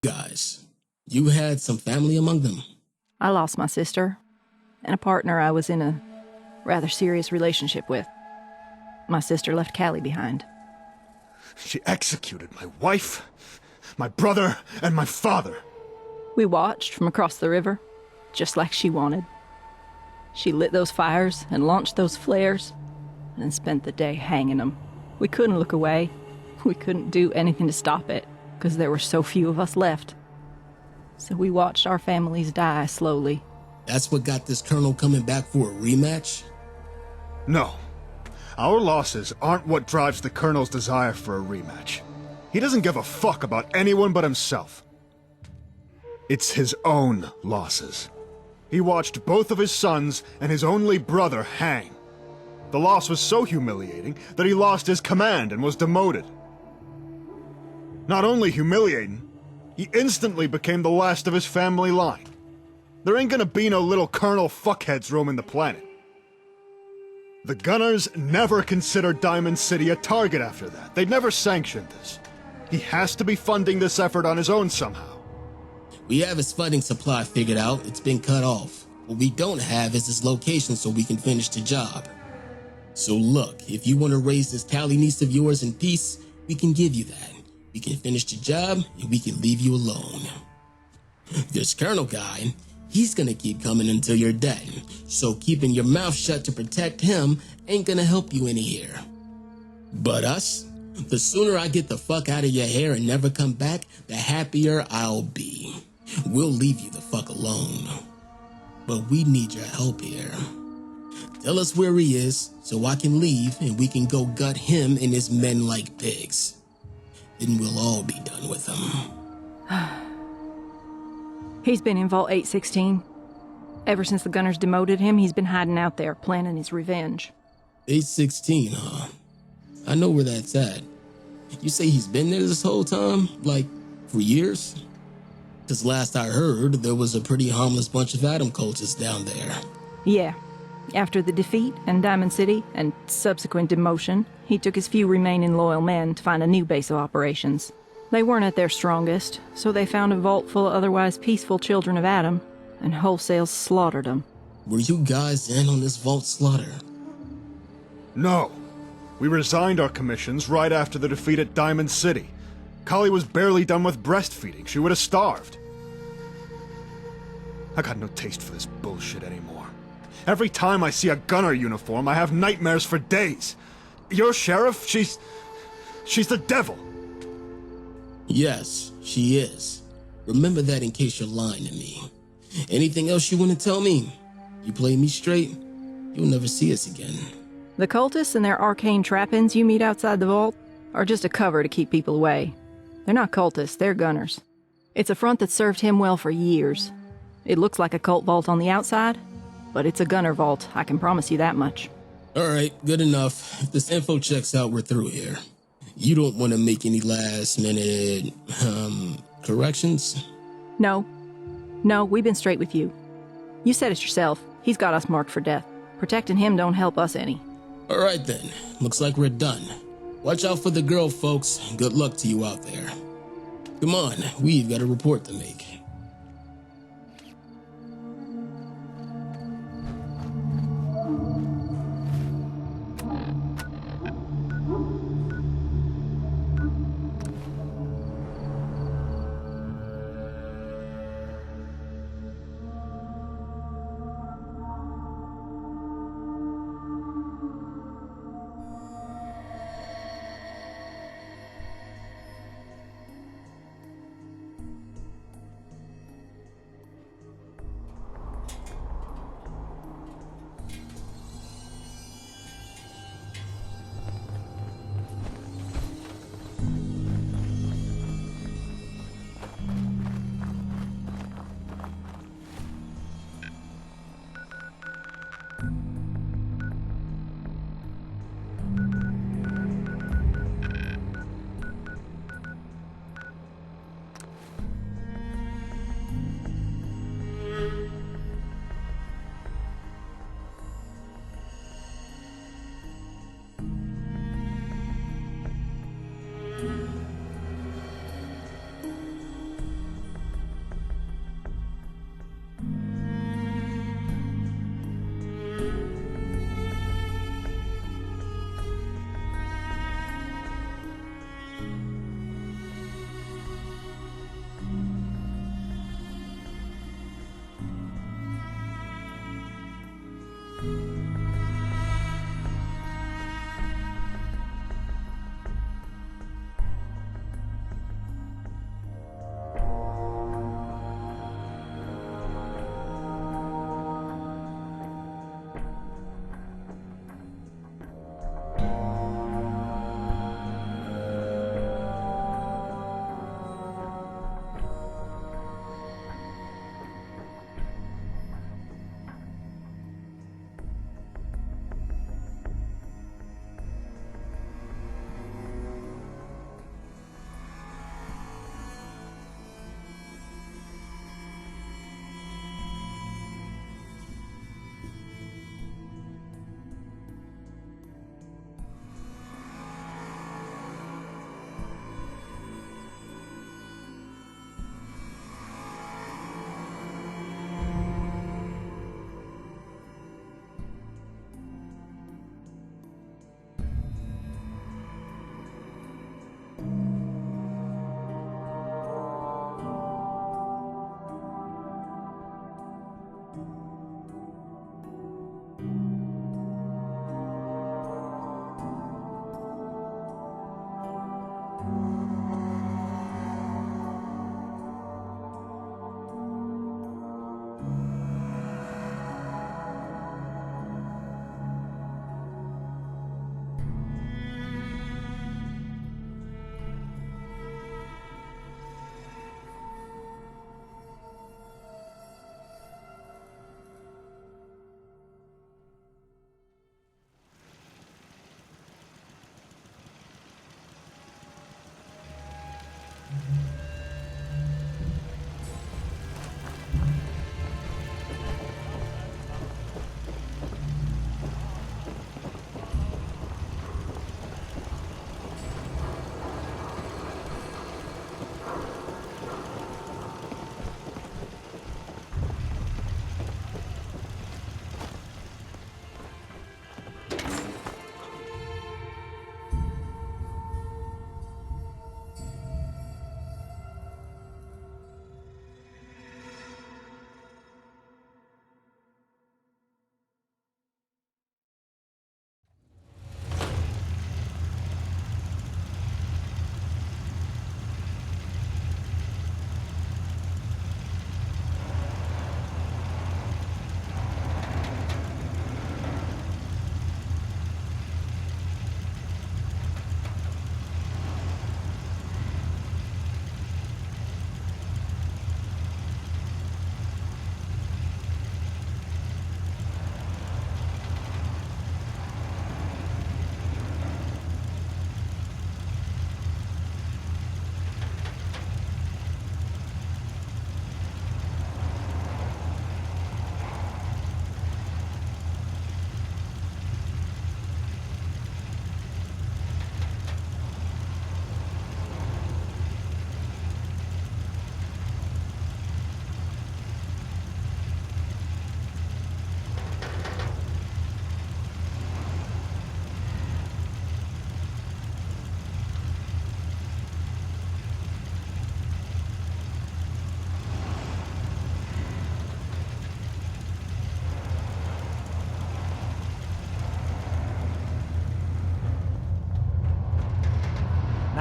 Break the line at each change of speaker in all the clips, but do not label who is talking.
Guys, you had some family among them?
I lost my sister, and a partner I was in a rather serious relationship with. My sister left Callie behind.
She executed my wife, my brother, and my father.
We watched from across the river, just like she wanted. She lit those fires and launched those flares, and then spent the day hanging them. We couldn't look away. We couldn't do anything to stop it, because there were so few of us left. So we watched our families die slowly.
That's what got this colonel coming back for a rematch?
No. Our losses aren't what drives the Colonel's desire for a rematch. He doesn't give a fuck about anyone but himself. It's his own losses. He watched both of his sons and his only brother hang. The loss was so humiliating that he lost his command and was demoted. Not only humiliating, he instantly became the last of his family line. There ain't gonna be no little Colonel fuckheads roaming the planet. The Gunners never considered Diamond City a target after that. They'd never sanctioned this. He has to be funding this effort on his own somehow.
We have his funding supply figured out. It's been cut off. What we don't have is his location so we can finish the job. So look, if you want to raise this Callie niece of yours in peace, we can give you that. We can finish the job, and we can leave you alone. This Colonel guy, he's gonna keep coming until you're dead. So keeping your mouth shut to protect him ain't gonna help you any here. But us, the sooner I get the fuck out of your hair and never come back, the happier I'll be. We'll leave you the fuck alone. But we need your help here. Tell us where he is, so I can leave and we can go gut him and his men like pigs. Then we'll all be done with him.
He's been in Vault 816. Ever since the Gunners demoted him, he's been hiding out there, planning his revenge.
816, huh? I know where that's at. You say he's been there this whole time? Like, for years? Because last I heard, there was a pretty harmless bunch of Atom cultists down there.
Yeah. After the defeat in Diamond City and subsequent demotion, he took his few remaining loyal men to find a new base of operations. They weren't at their strongest, so they found a vault full of otherwise peaceful children of Atom and wholesale slaughtered them.
Were you guys in on this vault slaughter?
No. We resigned our commissions right after the defeat at Diamond City. Kali was barely done with breastfeeding. She would have starved. I got no taste for this bullshit anymore. Every time I see a gunner uniform, I have nightmares for days. Your sheriff, she's the devil.
Yes, she is. Remember that in case you're lying to me. Anything else you want to tell me? You play me straight, you'll never see us again.
The cultists and their arcane trappings you meet outside the vault are just a cover to keep people away. They're not cultists, they're gunners. It's a front that served him well for years. It looks like a cult vault on the outside, but it's a gunner vault, I can promise you that much.
Alright, good enough. If this info checks out, we're through here. You don't want to make any last minute, corrections?
No, we've been straight with you. You said it yourself, he's got us marked for death. Protecting him don't help us any.
Alright then, looks like we're done. Watch out for the girl, folks. Good luck to you out there. Come on, we've got a report to make.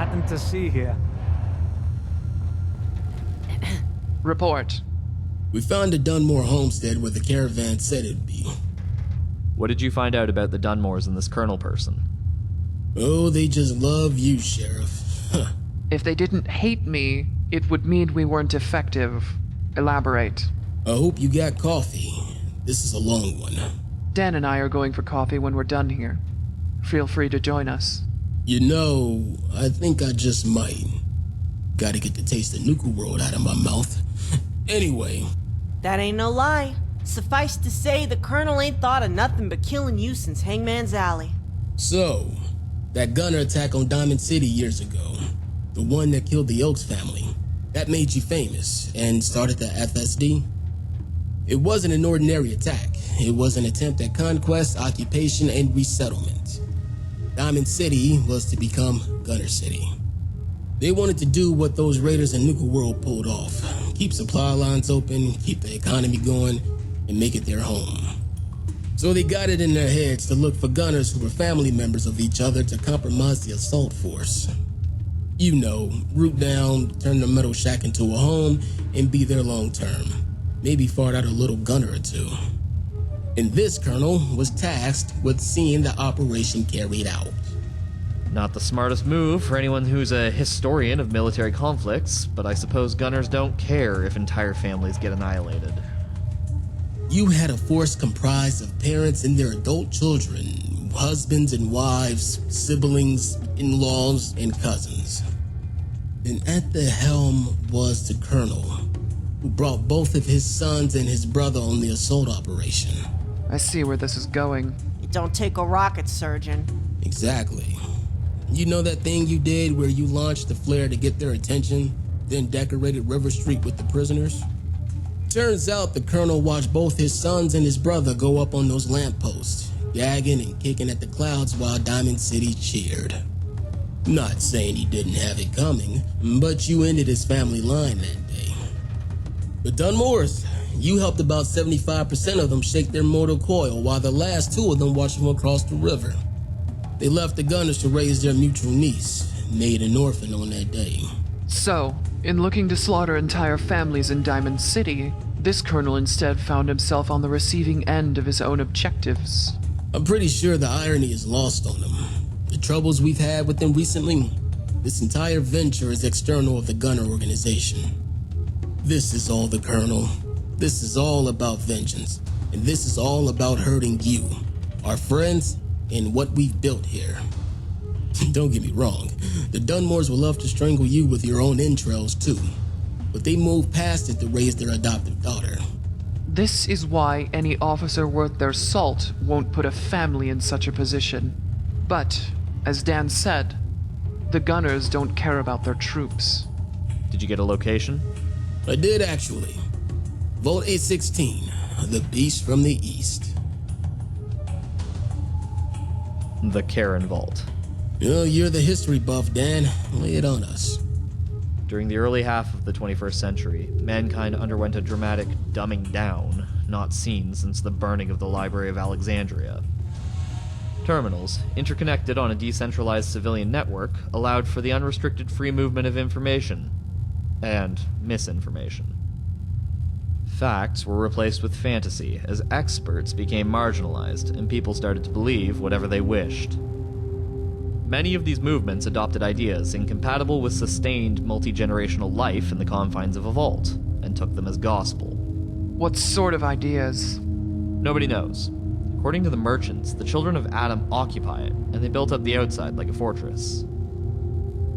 Nothing to see here.
Report.
We found the Dunmore homestead where the caravan said it'd be.
What did you find out about the Dunmores and this Colonel person?
Oh, they just love you, Sheriff. Huh.
If they didn't hate me, it would mean we weren't effective. Elaborate.
I hope you got coffee. This is a long one.
Dan and I are going for coffee when we're done here. Feel free to join us.
You know, I think I just might. Gotta get the taste of Nuku World out of my mouth. Anyway.
That ain't no lie. Suffice to say, the Colonel ain't thought of nothing but killing you since Hangman's Alley.
So, that gunner attack on Diamond City years ago, the one that killed the Oaks family, that made you famous and started the FSD? It wasn't an ordinary attack. It was an attempt at conquest, occupation, and resettlement. Diamond City was to become Gunner City. They wanted to do what those raiders in Nuka World pulled off. Keep supply lines open, keep the economy going, and make it their home. So they got it in their heads to look for gunners who were family members of each other to compromise the assault force. You know, root down, turn the metal shack into a home, and be there long term. Maybe fart out a little gunner or two. And this colonel was tasked with seeing the operation carried out.
Not the smartest move for anyone who's a historian of military conflicts, but I suppose gunners don't care if entire families get annihilated.
You had a force comprised of parents and their adult children, husbands and wives, siblings, in-laws, and cousins. And at the helm was the colonel, who brought both of his sons and his brother on the assault operation.
I see where this is going.
It don't take a rocket surgeon.
Exactly. You know that thing you did where you launched the flare to get their attention, then decorated River Street with the prisoners? Turns out the colonel watched both his sons and his brother go up on those lampposts, gagging and kicking at the clouds while Diamond City cheered. Not saying he didn't have it coming, but you ended his family line that day. The Dunmores, you helped about 75% of them shake their mortal coil while the last 2 of them watched them across the river. They left the gunners to raise their mutual niece, made an orphan on that day.
So, in looking to slaughter entire families in Diamond City, this colonel instead found himself on the receiving end of his own objectives.
I'm pretty sure the irony is lost on them. The troubles we've had with them recently, this entire venture is external of the gunner organization. This is all the colonel. This is all about vengeance. And this is all about hurting you, our friends, and what we've built here. Don't get me wrong, the Dunmores will love to strangle you with your own entrails too, but they moved past it to raise their adoptive daughter.
This is why any officer worth their salt won't put a family in such a position. But, as Dan said, the gunners don't care about their troops.
Did you get a location?
I did actually. Vault 816, the beast from the east.
The Karen Vault.
Oh, you're the history buff, Dan. Lay it on us.
During the early half of the 21st century, mankind underwent a dramatic dumbing down, not seen since the burning of the Library of Alexandria. Terminals, interconnected on a decentralized civilian network, allowed for the unrestricted free movement of information and misinformation. Facts were replaced with fantasy as experts became marginalized and people started to believe whatever they wished. Many of these movements adopted ideas incompatible with sustained multi-generational life in the confines of a vault and took them as gospel.
What sort of ideas?
Nobody knows. According to the merchants, the children of Adam occupy it, and they built up the outside like a fortress.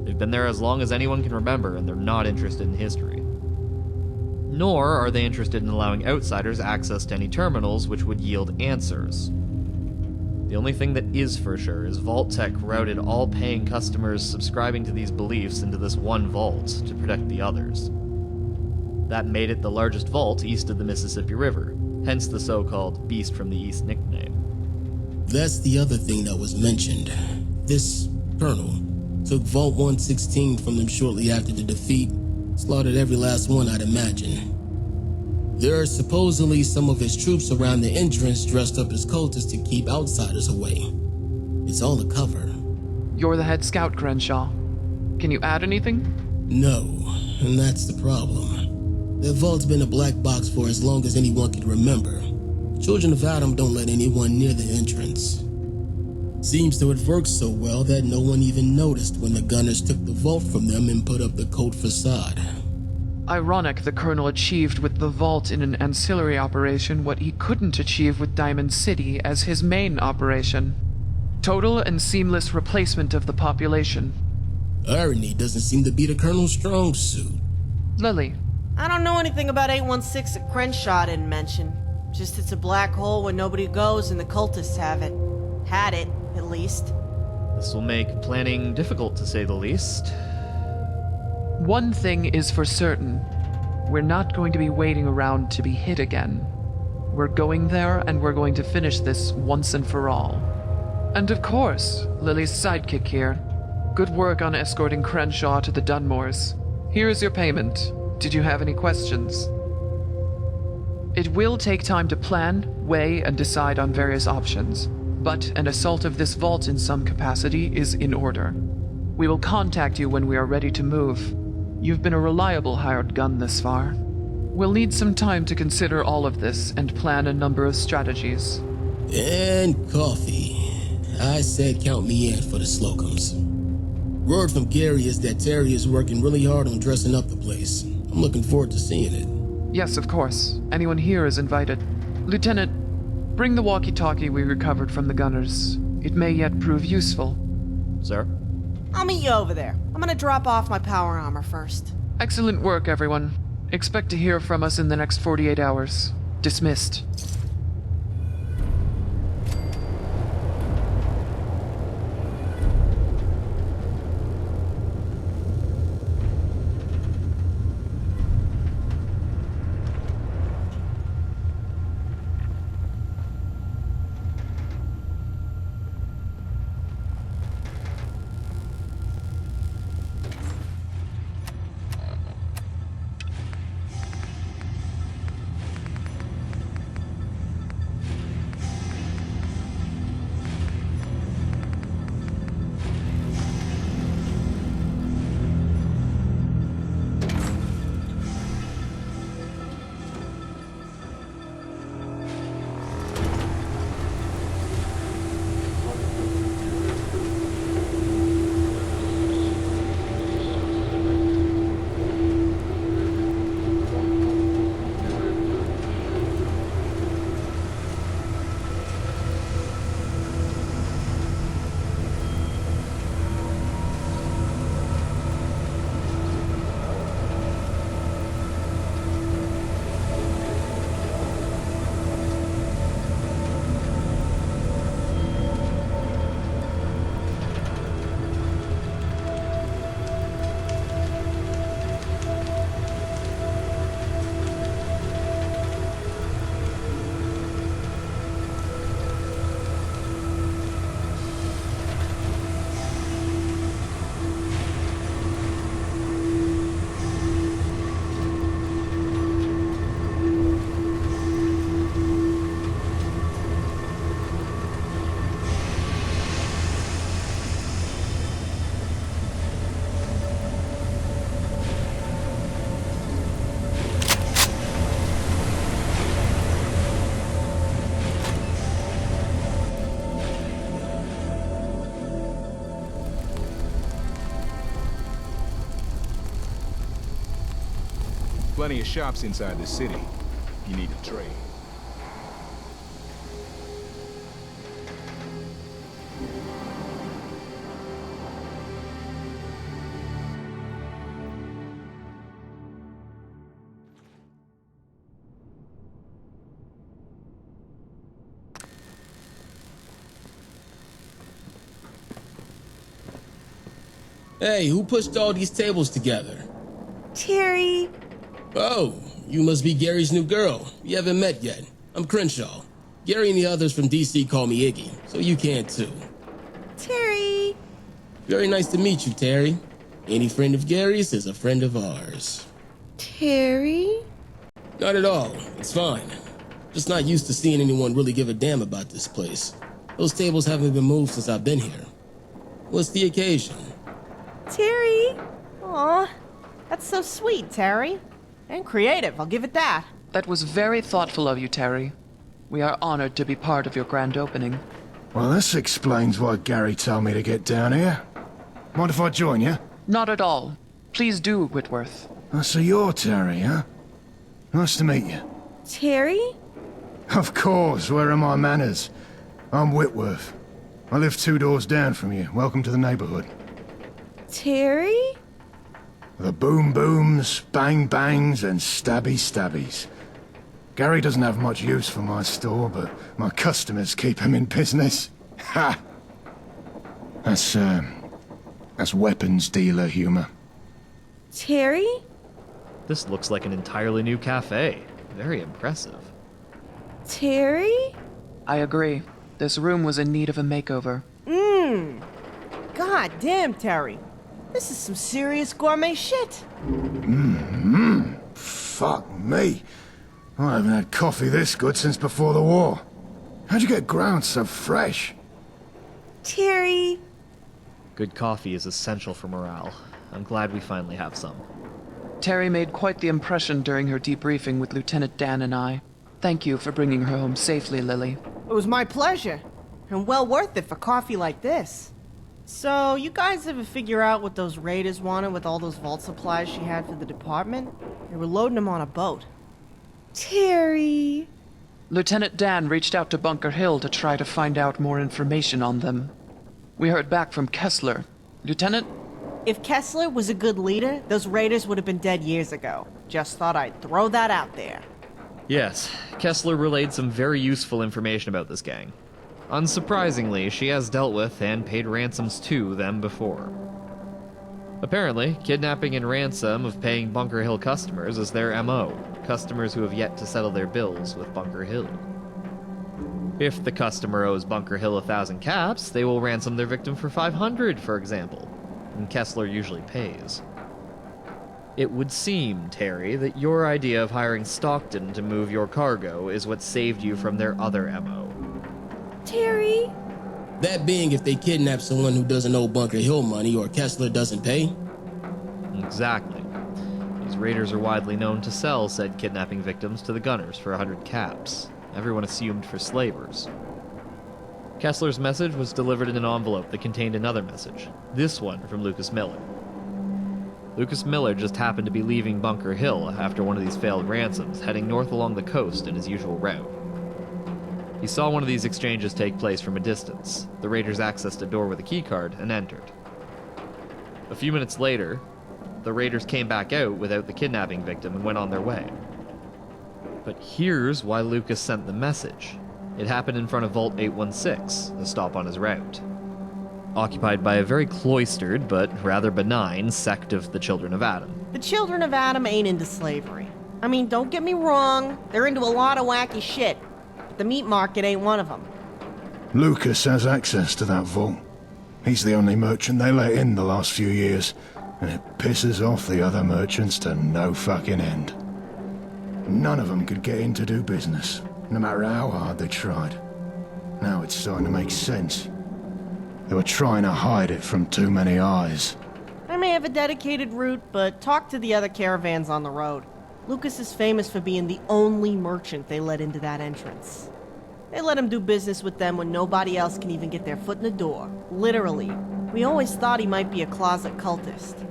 They've been there as long as anyone can remember, and they're not interested in history. Nor are they interested in allowing outsiders access to any terminals which would yield answers. The only thing that is for sure is Vault Tech routed all paying customers subscribing to these beliefs into this one vault to protect the others. That made it the largest vault east of the Mississippi River, hence the so-called Beast from the East nickname.
That's the other thing that was mentioned. This colonel took Vault 116 from them shortly after the defeat, slaughtered every last one, I'd imagine. There are supposedly some of his troops around the entrance dressed up as cultists to keep outsiders away. It's all a cover.
You're the head scout, Crenshaw. Can you add anything?
No, and that's the problem. That vault's been a black box for as long as anyone can remember. Children of Adam don't let anyone near the entrance. Seems to have worked so well that no one even noticed when the gunners took the vault from them and put up the coat facade.
Ironic the Colonel achieved with the vault in an ancillary operation what he couldn't achieve with Diamond City as his main operation. Total and seamless replacement of the population.
Irony doesn't seem to be the Colonel's strong suit.
Lily,
I don't know anything about 816 that Crenshaw didn't mention. Just it's a black hole where nobody goes and the cultists have it. Had it, at least.
This will make planning difficult, to say the least.
one thing is for certain. We're not going to be waiting around to be hit again. We're going there and we're going to finish this once and for all. And of course, Lily's sidekick here. Good work on escorting Crenshaw to the Dunmores. Here is your payment. Did you have any questions? It will take time to plan, weigh, and decide on various options, but an assault of this vault in some capacity is in order. We will contact you when we are ready to move. You've been a reliable hired gun this far. We'll need some time to consider all of this and plan a number of strategies.
And coffee. I said count me in for the Slocums. Word from Gary is that Terry is working really hard on dressing up the place. I'm looking forward to seeing it.
Yes, of course. Anyone here is invited. Lieutenant, bring the walkie-talkie we recovered from the gunners. It may yet prove useful.
Sir?
I'll meet you over there. I'm gonna drop off my power armor first.
Excellent work, everyone. Expect to hear from us in the next 48 hours. Dismissed.
Plenty of shops inside the city. You need to trade.
Hey, who pushed all these tables together?
Terry.
Oh, you must be Gary's new girl. We haven't met yet. I'm Crenshaw. Gary and the others from DC call me Iggy, so you can too.
Terry.
Very nice to meet you, Terry. Any friend of Gary's is a friend of ours.
Terry?
Not at all. It's fine. Just not used to seeing anyone really give a damn about this place. Those tables haven't been moved since I've been here. What's the occasion?
Terry! Aw, that's so sweet, Terry. And creative, I'll give it that.
That was very thoughtful of you, Terry. We are honored to be part of your grand opening.
Well, this explains why Gary told me to get down here. Mind if I join you?
Not at all. Please do, Whitworth.
Oh, so you're Terry, huh? Nice to meet you.
Terry?
Of course, where are my manners? I'm Whitworth. I live 2 doors down from you. Welcome to the neighborhood.
Terry?
The boom booms, bang bangs, and stabby stabbies. Gary doesn't have much use for my store, but my customers keep him in business. Ha! That's weapons dealer humor.
Terry?
This looks like an entirely new cafe. Very impressive.
Terry?
I agree. This room was in need of a makeover.
God damn, Terry. This is some serious gourmet shit.
Fuck me. I haven't had coffee this good since before the war. How'd you get ground so fresh?
Terry?
Good coffee is essential for morale. I'm glad we finally have some.
Terry made quite the impression during her debriefing with Lieutenant Dan and I. Thank you for bringing her home safely, Lily.
It was my pleasure. And well worth it for coffee like this. So, you guys ever figure out what those raiders wanted with all those vault supplies she had for the department? They were loading them on a boat.
Terry?
Lieutenant Dan reached out to Bunker Hill to try to find out more information on them. We heard back from Kessler. Lieutenant?
If Kessler was a good leader, those raiders would have been dead years ago. Just thought I'd throw that out there.
Yes, Kessler relayed some very useful information about this gang. Unsurprisingly, she has dealt with and paid ransoms to them before. Apparently, kidnapping and ransom of paying Bunker Hill customers is their MO, customers who have yet to settle their bills with Bunker Hill. If the customer owes Bunker Hill 1,000 caps, they will ransom their victim for 500, for example, and Kessler usually pays. It would seem, Terry, that your idea of hiring Stockton to move your cargo is what saved you from their other MO.
Terry?
That being if they kidnap someone who doesn't owe Bunker Hill money or Kessler doesn't pay.
Exactly. These raiders are widely known to sell said kidnapping victims to the gunners for 100 caps. Everyone assumed for slavers. Kessler's message was delivered in an envelope that contained another message, this one from Lucas Miller. Lucas Miller just happened to be leaving Bunker Hill after one of these failed ransoms, heading north along the coast in his usual route. He saw one of these exchanges take place from a distance. The raiders accessed a door with a keycard and entered. A few minutes later, the raiders came back out without the kidnapping victim and went on their way. But here's why Lucas sent the message. It happened in front of Vault 816, a stop on his route. Occupied by a very cloistered, but rather benign, sect of the Children of Adam.
The Children of Adam ain't into slavery. I mean, don't get me wrong, they're into a lot of wacky shit. But the meat market ain't one of them.
Lucas has access to that vault. He's the only merchant they let in the last few years, and it pisses off the other merchants to no fucking end. None of them could get in to do business, no matter how hard they tried. Now it's starting to make sense. They were trying to hide it from too many eyes.
I may have a dedicated route, but talk to the other caravans on the road. Lucas is famous for being the only merchant they let into that entrance. They let him do business with them when nobody else can even get their foot in the door. Literally. We always thought he might be a closet cultist.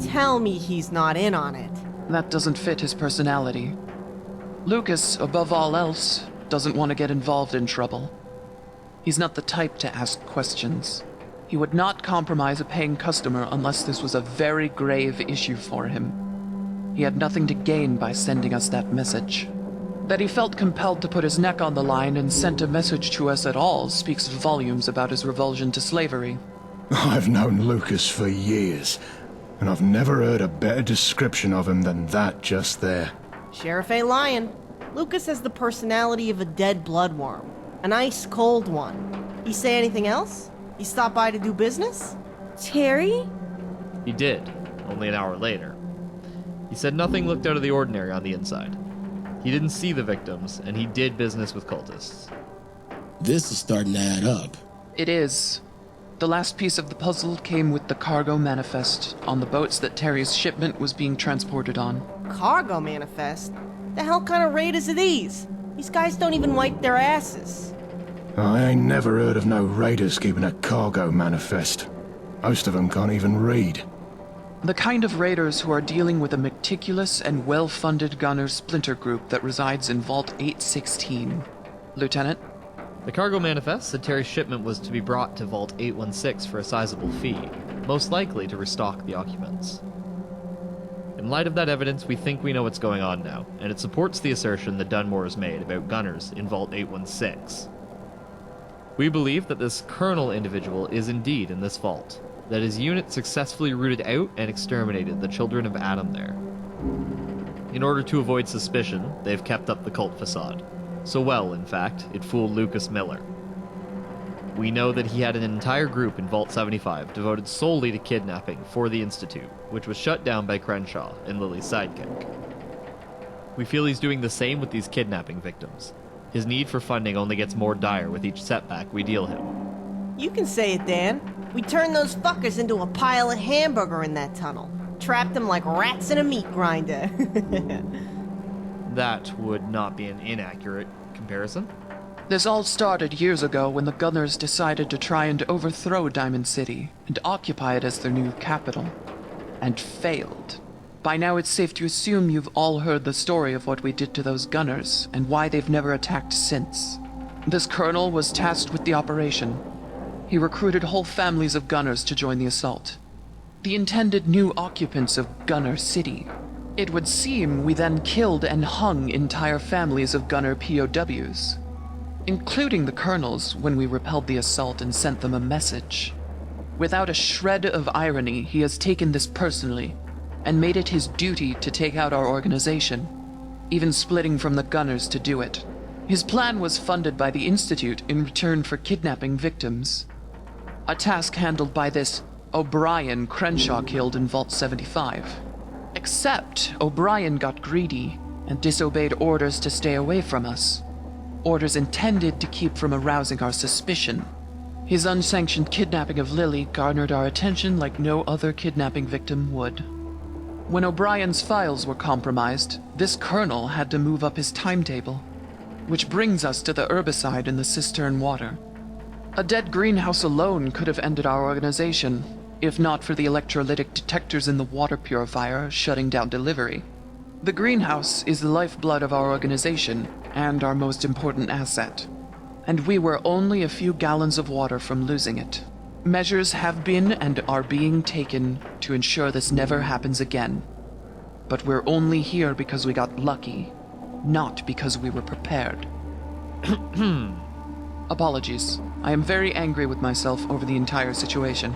Tell me he's not in on it.
That doesn't fit his personality. Lucas, above all else, doesn't want to get involved in trouble. He's not the type to ask questions. He would not compromise a paying customer unless this was a very grave issue for him. He had nothing to gain by sending us that message. That he felt compelled to put his neck on the line and sent a message to us at all speaks volumes about his revulsion to slavery.
I've known Lucas for years, and I've never heard a better description of him than that just there.
Sheriff ain't lying. Lucas has the personality of a dead bloodworm. An ice-cold one. He say anything else? He stopped by to do business?
Terry?
He did, only an hour later. He said nothing looked out of the ordinary on the inside. He didn't see the victims, and he did business with cultists.
This is starting to add up.
It is. The last piece of the puzzle came with the cargo manifest on the boats that Terry's shipment was being transported on.
Cargo manifest? The hell kind of raiders are these? These guys don't even wipe their asses.
I ain't never heard of no raiders keeping a cargo manifest. Most of them can't even read.
The kind of raiders who are dealing with a meticulous and well-funded gunner splinter group that resides in Vault 816. Lieutenant?
The cargo manifest said Terry's shipment was to be brought to Vault 816 for a sizable fee, most likely to restock the occupants. In light of that evidence, we think we know what's going on now, and it supports the assertion that Dunmore has made about gunners in Vault 816. We believe that this Colonel individual is indeed in this vault, that his unit successfully rooted out and exterminated the children of Adam there. In order to avoid suspicion, they've kept up the cult facade. So well, in fact, it fooled Lucas Miller. We know that he had an entire group in Vault 75 devoted solely to kidnapping for the Institute, which was shut down by Crenshaw and Lily's sidekick. We feel he's doing the same with these kidnapping victims. His need for funding only gets more dire with each setback we deal him.
You can say it, Dan. We turned those fuckers into a pile of hamburger in that tunnel. Trapped them like rats in a meat grinder.
That would not be an inaccurate comparison.
This all started years ago when the Gunners decided to try and overthrow Diamond City and occupy it as their new capital. And failed. By now it's safe to assume you've all heard the story of what we did to those Gunners and why they've never attacked since. This colonel was tasked with the operation. He recruited whole families of Gunners to join the assault. The intended new occupants of Gunner City. It would seem we then killed and hung entire families of Gunner POWs, including the colonels when we repelled the assault and sent them a message. Without a shred of irony, he has taken this personally and made it his duty to take out our organization, even splitting from the Gunners to do it. His plan was funded by the Institute in return for kidnapping victims, a task handled by this O'Brien Crenshaw killed in Vault 75. Except O'Brien got greedy and disobeyed orders to stay away from us. Orders intended to keep from arousing our suspicion. His unsanctioned kidnapping of Lily garnered our attention like no other kidnapping victim would. When O'Brien's files were compromised, this colonel had to move up his timetable. Which brings us to the herbicide in the cistern water. A dead greenhouse alone could have ended our organization, if not for the electrolytic detectors in the water purifier shutting down delivery. The greenhouse is the lifeblood of our organization and our most important asset, and we were only a few gallons of water from losing it. Measures have been and are being taken to ensure this never happens again. But we're only here because we got lucky, not because we were prepared. Apologies. I am very angry with myself over the entire situation.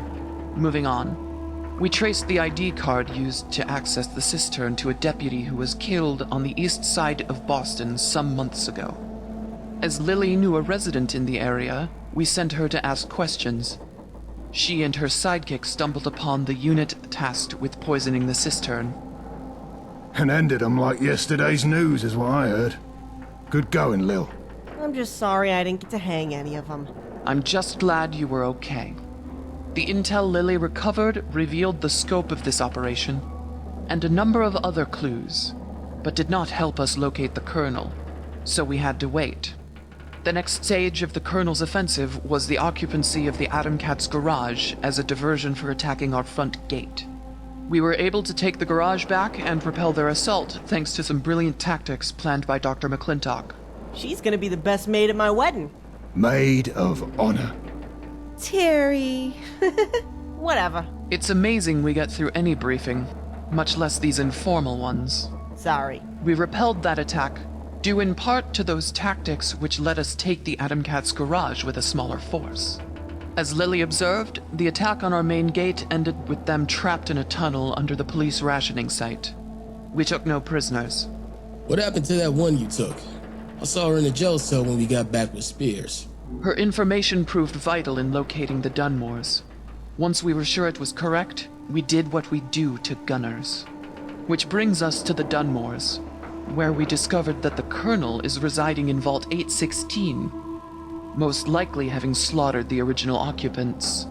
Moving on. We traced the ID card used to access the cistern to a deputy who was killed on the east side of Boston some months ago. As Lily knew a resident in the area, we sent her to ask questions. She and her sidekick stumbled upon the unit tasked with poisoning the cistern.
And ended 'em like yesterday's news is what I heard. Good going, Lil.
I'm just sorry I didn't get to hang any of them.
I'm just glad you were okay. The intel Lily recovered revealed the scope of this operation, and a number of other clues, but did not help us locate the Colonel, so we had to wait. The next stage of the Colonel's offensive was the occupancy of the Atom Cat's garage as a diversion for attacking our front gate. We were able to take the garage back and repel their assault thanks to some brilliant tactics planned by Dr. McClintock.
She's gonna be the best maid at my wedding.
Maid of honor.
Terry.
Whatever.
It's amazing we get through any briefing, much less these informal ones.
Sorry.
We repelled that attack, due in part to those tactics which let us take the Atom Cat's garage with a smaller force. As Lily observed, the attack on our main gate ended with them trapped in a tunnel under the police rationing site. We took no prisoners.
What happened to that one you took? I saw her in a jail cell when we got back with Spears.
Her information proved vital in locating the Dunmores. Once we were sure it was correct, we did what we do to Gunners. Which brings us to the Dunmores, where we discovered that the Colonel is residing in Vault 816, most likely having slaughtered the original occupants.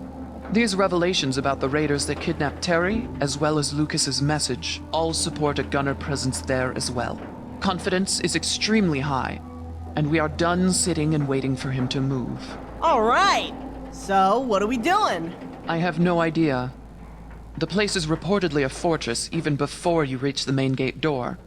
These revelations about the raiders that kidnapped Terry, as well as Lucas's message, all support a gunner presence there as well. Confidence is extremely high, and we are done sitting and waiting for him to move.
All right. So, what are we doing?
I have no idea. The place is reportedly a fortress even before you reach the main gate door.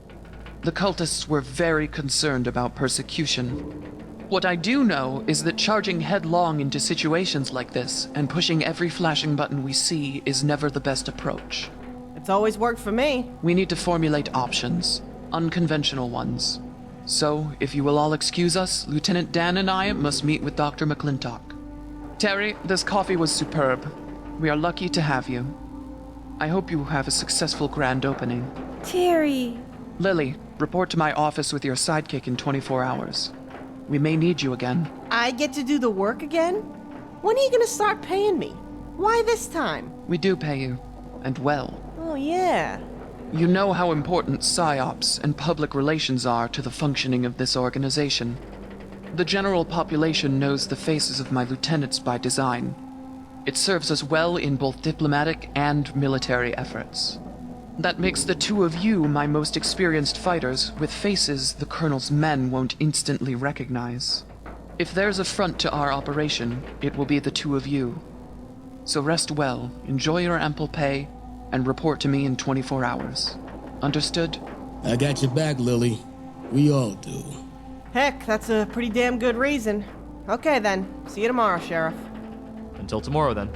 The cultists were very concerned about persecution. What I do know is that charging headlong into situations like this and pushing every flashing button we see is never the best approach.
It's always worked for me.
We need to formulate options, unconventional ones. So, if you will all excuse us, Lieutenant Dan and I must meet with Dr. McClintock. Terry, this coffee was superb. We are lucky to have you. I hope you have a successful grand opening.
Terry.
Lily, report to my office with your sidekick in 24 hours. We may need you again.
I get to do the work again? When are you gonna start paying me? Why this time?
We do pay you, and well.
Oh, yeah.
You know how important PSYOPs and public relations are to the functioning of this organization. The general population knows the faces of my lieutenants by design. It serves us well in both diplomatic and military efforts. That makes the two of you my most experienced fighters, with faces the Colonel's men won't instantly recognize. If there's a front to our operation, it will be the two of you. So rest well, enjoy your ample pay, and report to me in 24 hours. Understood?
I got your back, Lily. We all do.
Heck, that's a pretty damn good reason. Okay then, see you tomorrow, Sheriff.
Until tomorrow, then.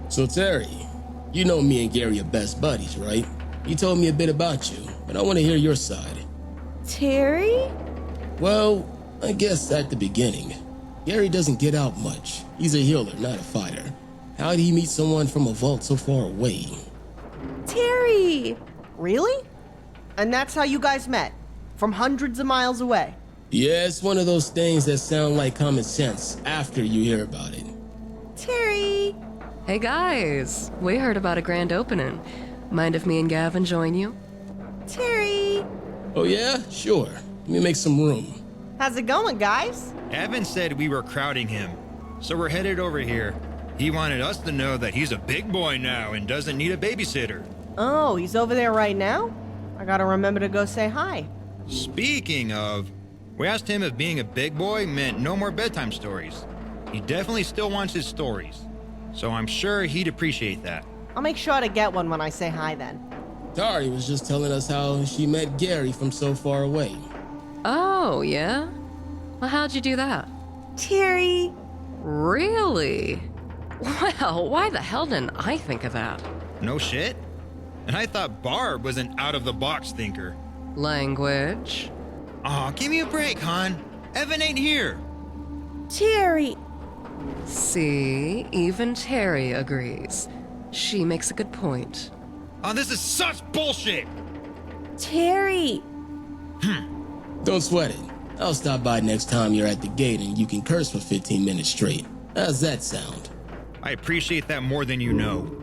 So, Terry, you know me and Gary are best buddies, right? You told me a bit about you, but I want to hear your side.
Terry?
Well, I guess at the beginning. Gary doesn't get out much. He's a healer, not a fighter. How did he meet someone from a vault so far away?
Terry!
Really? And that's how you guys met? From hundreds of miles away?
Yeah, it's one of those things that sound like common sense after you hear about it.
Terry!
Hey guys, we heard about a grand opening. Mind if me and Gavin join you?
Terry!
Oh yeah? Sure. Let me make some room.
How's it going, guys?
Evan said we were crowding him, so we're headed over here. He wanted us to know that he's a big boy now and doesn't need a babysitter.
Oh, he's over there right now? I gotta remember to go say hi.
Speaking of, we asked him if being a big boy meant no more bedtime stories. He definitely still wants his stories, so I'm sure he'd appreciate that.
I'll make sure to get one when I say hi then.
Tari was just telling us how she met Gary from so far away.
Oh, yeah? Well, how'd you do that?
Terry!
Really? Well, why the hell didn't I think of that?
No shit? And I thought Barb was an out-of-the-box thinker.
Language.
Aw, give me a break, hon. Evan ain't here.
Terry!
See, even Terry agrees. She makes a good point.
Oh, this is such bullshit!
Terry!
Don't sweat it. I'll stop by next time you're at the gate and you can curse for 15 minutes straight. How's that sound?
I appreciate that more than you know.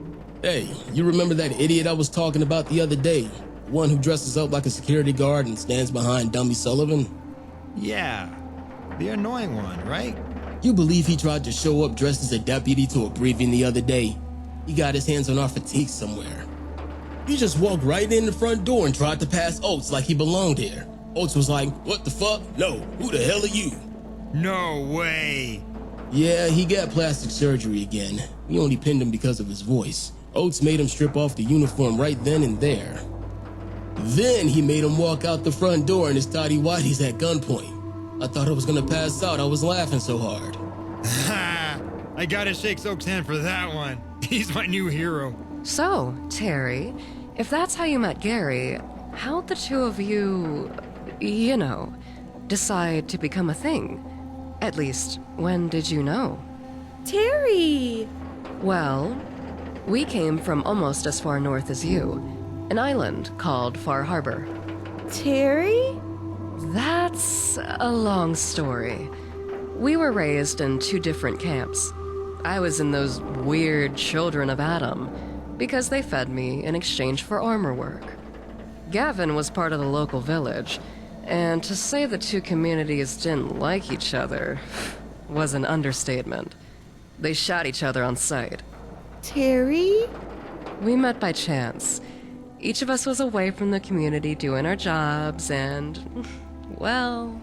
Hey, you remember that idiot I was talking about the other day? The one who dresses up like a security guard and stands behind Dummy Sullivan?
Yeah, the annoying one, right?
You believe he tried to show up dressed as a deputy to a briefing the other day? He got his hands on our fatigue somewhere. He just walked right in the front door and tried to pass Oates like he belonged here. Oates was like, "What the fuck? No, who the hell are you?"
No way!
Yeah, he got plastic surgery again. We only pinned him because of his voice. Oates made him strip off the uniform right then and there. Then he made him walk out the front door in his tidy whities at gunpoint. I thought I was gonna pass out. I was laughing so hard.
Ha! I gotta shake Oak's hand for that one. He's my new hero.
So, Terry, if that's how you met Gary, how'd the two of you, decide to become a thing? At least, when did you know?
Terry!
Well, we came from almost as far north as you, an island called Far Harbor.
Terry?
That's a long story. We were raised in two different camps. I was in those weird Children of Adam because they fed me in exchange for armor work. Gavin was part of the local village, and to say the two communities didn't like each other was an understatement. They shot each other on sight.
Terry?
We met by chance. Each of us was away from the community doing our jobs, and, well...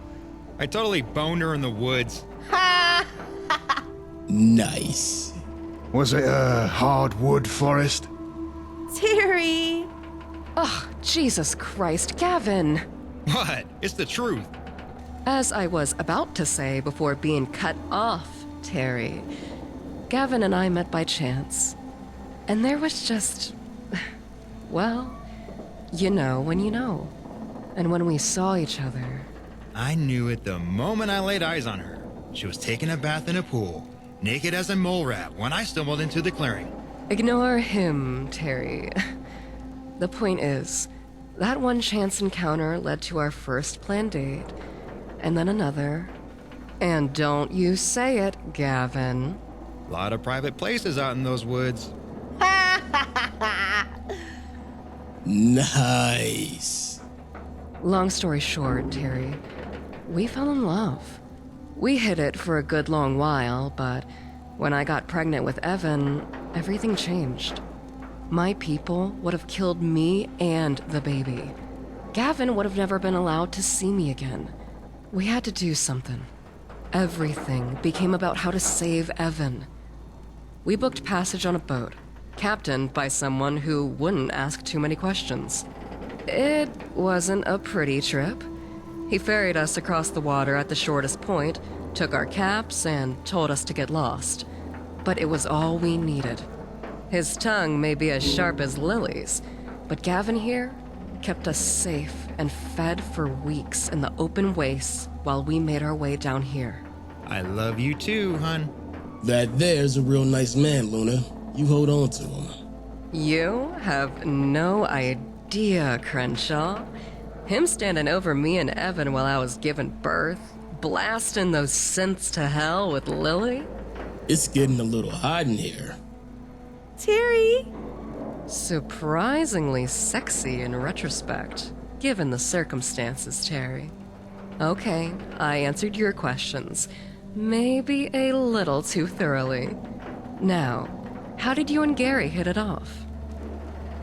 I totally boned her in the woods.
Nice.
Was it a hardwood forest?
Terry!
Oh, Jesus Christ, Gavin!
What? It's the truth.
As I was about to say before being cut off, Terry, Gavin and I met by chance. And there was just... well, you know when you know. And when we saw each other...
I knew it the moment I laid eyes on her. She was taking a bath in a pool, naked as a mole rat when I stumbled into the clearing.
Ignore him, Terry. The point is, that one chance encounter led to our first planned date, and then another. And don't you say it, Gavin.
A lot of private places out in those woods.
Nice.
Long story short, Terry, we fell in love. We hid it for a good long while, but when I got pregnant with Evan, everything changed. My people would have killed me and the baby. Gavin would have never been allowed to see me again. We had to do something. Everything became about how to save Evan. We booked passage on a boat, captained by someone who wouldn't ask too many questions. It wasn't a pretty trip. He ferried us across the water at the shortest point, took our caps, and told us to get lost. But it was all we needed. His tongue may be as sharp as Lily's, but Gavin here kept us safe and fed for weeks in the open wastes while we made our way down here.
I love you too, hun.
That there's a real nice man, Luna. You hold on to him.
You have no idea, Crenshaw. Him standing over me and Evan while I was giving birth, blasting those synths to hell with Lily.
It's getting a little hot in here.
Terry!
Surprisingly sexy in retrospect, given the circumstances, Terry. Okay, I answered your questions. Maybe a little too thoroughly. Now, how did you and Gary hit it off?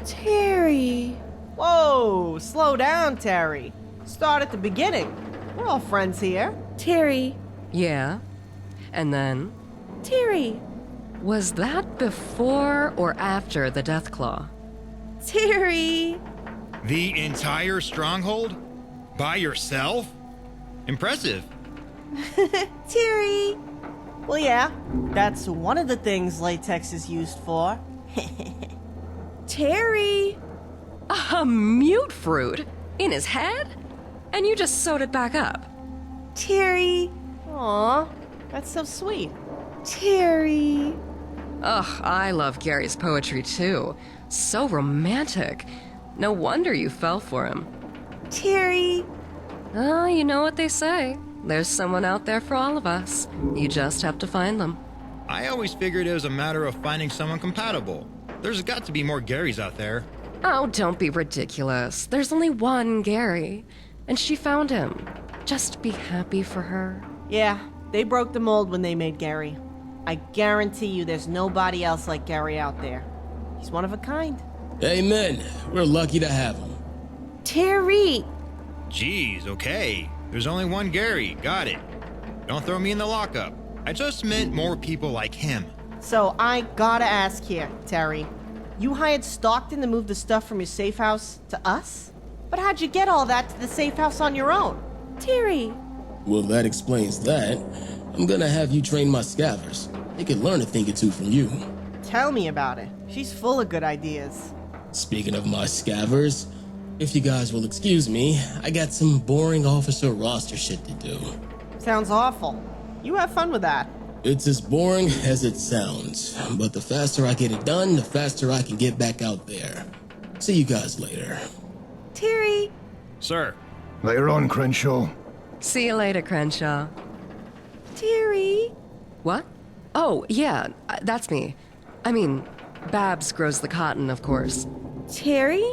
Terry!
Whoa, slow down, Terry. Start at the beginning. We're all friends here.
Terry!
Yeah? And then?
Terry!
Was that before or after the Deathclaw?
Terry!
The entire stronghold? By yourself? Impressive.
Terry!
Well, yeah, that's one of the things latex is used for.
Terry!
A mute fruit? In his head? And you just sewed it back up?
Terry!
Aw, that's so sweet.
Terry!
Ugh, I love Gary's poetry too. So romantic. No wonder you fell for him.
Terry!
Oh, you know what they say. There's someone out there for all of us. You just have to find them.
I always figured it was a matter of finding someone compatible. There's got to be more Garys out there.
Oh, don't be ridiculous. There's only one Gary. And she found him. Just be happy for her.
Yeah, they broke the mold when they made Gary. I guarantee you there's nobody else like Gary out there. He's one of a kind.
Amen. We're lucky to have him.
Terry!
Jeez, okay. There's only one Gary. Got it. Don't throw me in the lockup. I just meant more people like him.
So I gotta ask here, Terry. You hired Stockton to move the stuff from your safe house to us? But how'd you get all that to the safe house on your own?
Terry!
Well, that explains that. I'm gonna have you train my scavers. They could learn a thing or two from you.
Tell me about it. She's full of good ideas.
Speaking of my scavers, if you guys will excuse me, I got some boring officer roster shit to do.
Sounds awful. You have fun with that.
It's as boring as it sounds, but the faster I get it done, the faster I can get back out there. See you guys later.
Terry!
Sir.
Later on, Crenshaw.
See you later, Crenshaw.
Terry!
What? Oh, yeah, that's me. I mean, Babs grows the cotton, of course.
Terry?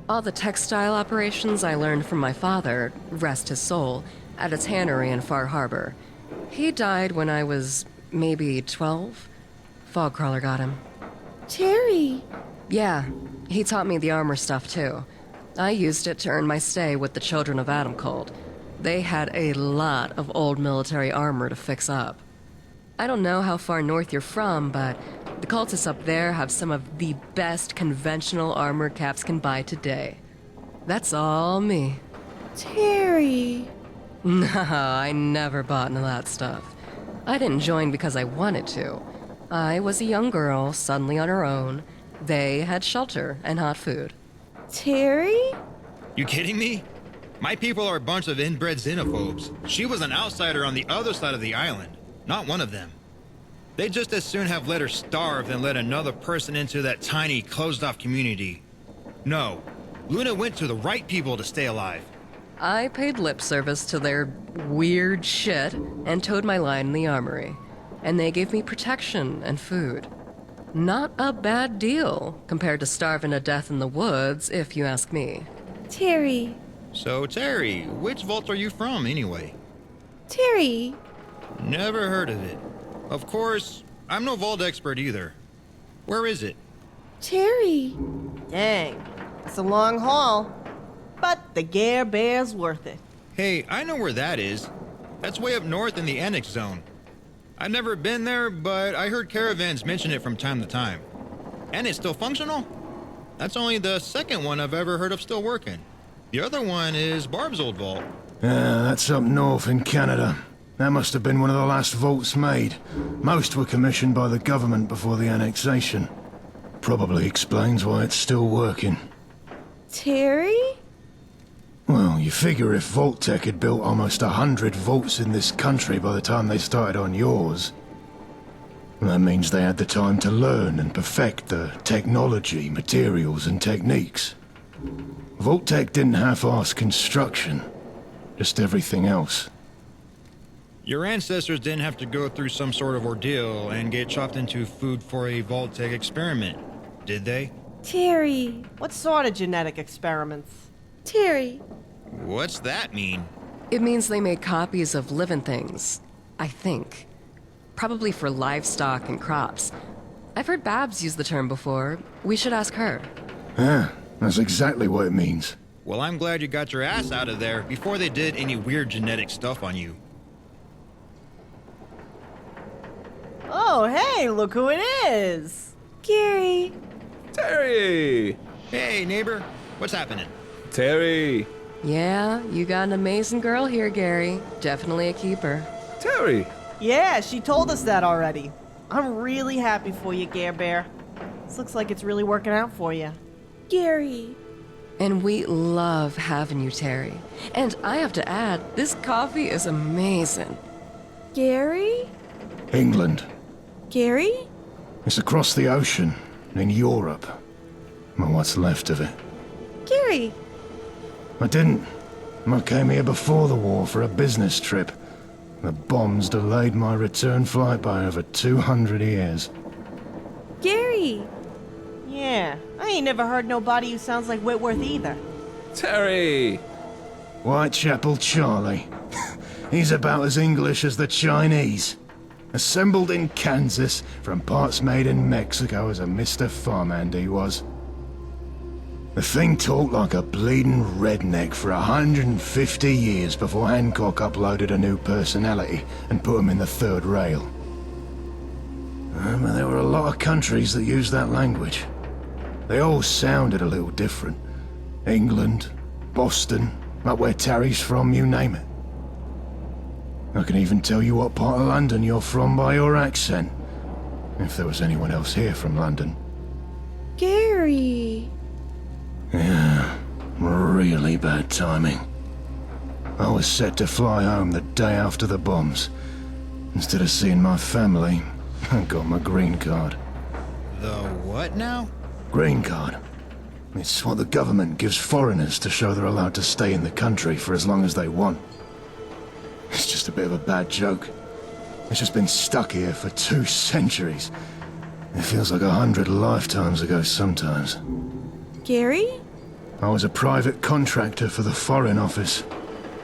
All the textile operations I learned from my father, rest his soul, at a tannery in Far Harbor. He died when I was maybe 12. Fog crawler got him.
Terry!
Yeah, he taught me the armor stuff too. I used it to earn my stay with the Children of Adam cult. They had a lot of old military armor to fix up. I don't know how far north you're from, but the cultists up there have some of the best conventional armor Caps can buy today. That's all me.
Terry!
No, I never bought into that stuff. I didn't join because I wanted to. I was a young girl, suddenly on her own. They had shelter and hot food.
Terry?
You kidding me? My people are a bunch of inbred xenophobes. She was an outsider on the other side of the island, not one of them. They'd just as soon have let her starve than let another person into that tiny, closed-off community. No, Luna went to the right people to stay alive.
I paid lip service to their weird shit and towed my line in the armory. And they gave me protection and food. Not a bad deal compared to starving to death in the woods, if you ask me.
Terry!
So, Terry, which vault are you from, anyway?
Terry!
Never heard of it. Of course, I'm no vault expert either. Where is it?
Terry!
Dang, it's a long haul. But the Gare Bear's worth it.
Hey, I know where that is. That's way up north in the Annex Zone. I've never been there, but I heard caravans mention it from time to time. And it's still functional? That's only the second one I've ever heard of still working. The other one is Barb's old vault.
That's up north in Canada. That must have been one of the last vaults made. Most were commissioned by the government before the annexation. Probably explains why it's still working.
Terry?
Well, you figure if Vault-Tec had built almost 100 vaults in this country by the time they started on yours, that means they had the time to learn and perfect the technology, materials, and techniques. Vault-Tec didn't half-ass construction, just everything else.
Your ancestors didn't have to go through some sort of ordeal and get chopped into food for a Vault-Tec experiment, did they?
Terry!
What sort of genetic experiments?
Terry!
What's that mean?
It means they made copies of living things, I think. Probably for livestock and crops. I've heard Babs use the term before. We should ask her.
Yeah, that's exactly what it means.
Well, I'm glad you got your ass out of there before they did any weird genetic stuff on you.
Oh, hey, look who it is!
Gary!
Terry!
Hey, neighbor, what's happening?
Terry!
Yeah, you got an amazing girl here, Gary. Definitely a keeper.
Terry!
Yeah, she told us that already. I'm really happy for you, Gare Bear. This looks like it's really working out for you.
Gary!
And we love having you, Terry. And I have to add, this coffee is amazing.
Gary?
England.
Gary?
It's across the ocean, in Europe. Well, what's left of it.
Gary!
I didn't. I came here before the war for a business trip. The bombs delayed my return flight by over 200 years.
Gary!
Yeah, I ain't never heard nobody who sounds like Whitworth either.
Terry!
Whitechapel Charlie. He's about as English as the Chinese. Assembled in Kansas from parts made in Mexico as a Mr. Farmhand he was. The thing talked like a bleeding redneck for 150 years before Hancock uploaded a new personality and put him in the third rail. But there were a lot of countries that used that language. They all sounded a little different. England, Boston, up where Terry's from, you name it. I can even tell you what part of London you're from by your accent, if there was anyone else here from London.
Gary!
Yeah, really bad timing. I was set to fly home the day after the bombs. Instead of seeing my family, I got my green card.
The what now?
Green card. It's what the government gives foreigners to show they're allowed to stay in the country for as long as they want. It's just a bit of a bad joke. It's just been stuck here for 2 centuries. It feels like 100 lifetimes ago sometimes.
Gary?
I was a private contractor for the Foreign Office.